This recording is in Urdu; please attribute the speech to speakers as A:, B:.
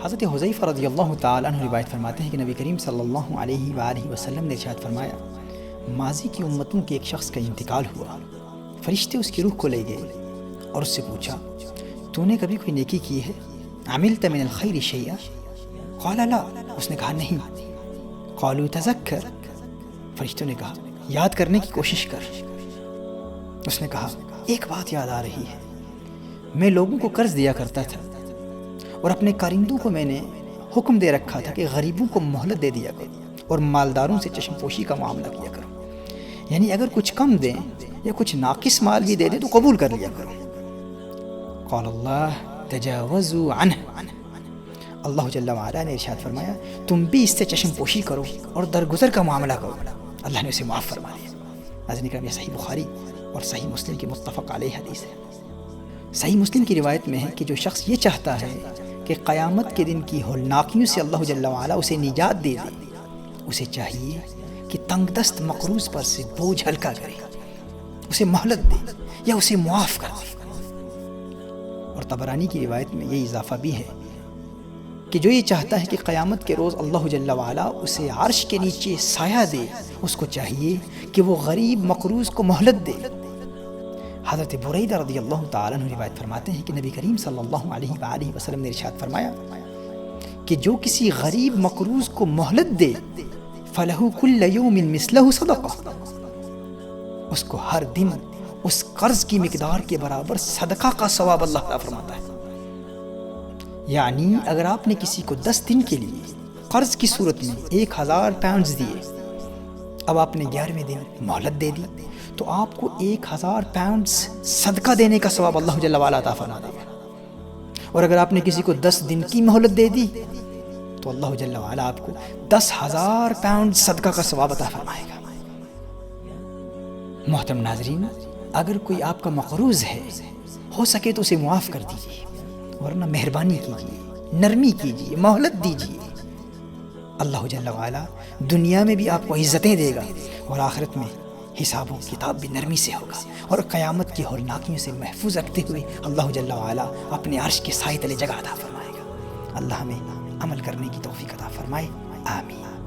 A: حضرت حذیفہ رضی اللہ تعالیٰ عنہ روایت فرماتے ہیں کہ نبی کریم صلی اللہ علیہ وآلہ وسلم نے ارشاد فرمایا، ماضی کی امتوں کے ایک شخص کا انتقال ہوا، فرشتے اس کی روح کو لے گئے اور اس سے پوچھا، تو نے کبھی کوئی نیکی کی ہے؟ عملت من الخیر شیئا؟ قال لا، اس نے کہا نہیں۔ قالوا تذکر، فرشتوں نے کہا یاد کرنے کی کوشش کر۔ اس نے کہا ایک بات یاد آ رہی ہے، میں لوگوں کو قرض دیا کرتا تھا اور اپنے کارندوں کو میں نے حکم دے رکھا تھا کہ غریبوں کو مہلت دے دیا کرو اور مالداروں سے چشم پوشی کا معاملہ کیا کرو، یعنی اگر کچھ کم دیں یا کچھ ناقص مال بھی دے دیں تو قبول کر لیا کرو۔ قال اللہ تجاوزوا عنہ، اللہ جل وعلا نے ارشاد فرمایا تم بھی اس سے چشم پوشی کرو اور درگزر کا معاملہ کرو، اللہ نے اسے معاف فرما دیا۔ ناظرین کرام، یہ صحیح بخاری اور صحیح مسلم کی متفق علیہ حدیث ہے۔ صحیح مسلم کی روایت میں ہے کہ جو شخص یہ چاہتا ہے کہ قیامت کے دن کی ہولناکیوں سے اللہ جل وعلا اسے نجات دے دے، اسے چاہیے کہ تنگ دست مقروض پر سے بوجھ ہلکا کرے، اسے مہلت دے یا اسے معاف کر دے۔ اور طبرانی کی روایت میں یہ اضافہ بھی ہے کہ جو یہ چاہتا ہے کہ قیامت کے روز اللہ جل وعلا اسے عرش کے نیچے سایہ دے، اس کو چاہیے کہ وہ غریب مقروض کو مہلت دے۔ حضرت بریدہ رضی اللہ تعالیٰ عنہ روایت فرماتے ہیں کہ نبی کریم صلی اللہ علیہ وآلہ وسلم نے ارشاد فرمایا کہ جو کسی غریب مقروض کو مہلت دے فَلَهُ كُلَّ يَوْمٍ مِثْلَهُ صَدَقَةٌ، اس کو ہر دن اس قرض کی مقدار کے برابر صدقہ کا ثواب اللہ تعالیٰ فرماتا ہے۔ یعنی اگر آپ نے کسی کو 10 دن کے لیے قرض کی صورت میں 1000 پاؤنڈز دیے، اب آپ نے 11ویں دن مہلت دے دی تو آپ کو 1000 پاؤنڈز صدقہ دینے کا ثواب اللہ جل وعلا عطا فرما دے گا۔ اور اگر آپ نے کسی کو 10 دن کی مہلت دے دی تو اللہ جل وعلا آپ کو 10,000 پاؤنڈ صدقہ کا ثواب عطا فرمائے گا۔ محترم ناظرین، اگر کوئی آپ کا مقروض ہے، ہو سکے تو اسے معاف کر دیجیے، ورنہ مہربانی کیجیے، نرمی کیجیے، مہلت دیجیے۔ اللہ جل وعلا دنیا میں بھی آپ کو عزتیں دے گا اور آخرت میں حساب و کتاب بھی نرمی سے ہوگا، اور قیامت کی ہولناکیوں سے محفوظ رکھتے ہوئے اللہ جل وعلا اپنے عرش کے سائے تلے جگہ عطا فرمائے گا۔ اللہ ہمیں عمل کرنے کی توفیق عطا فرمائے، آمین۔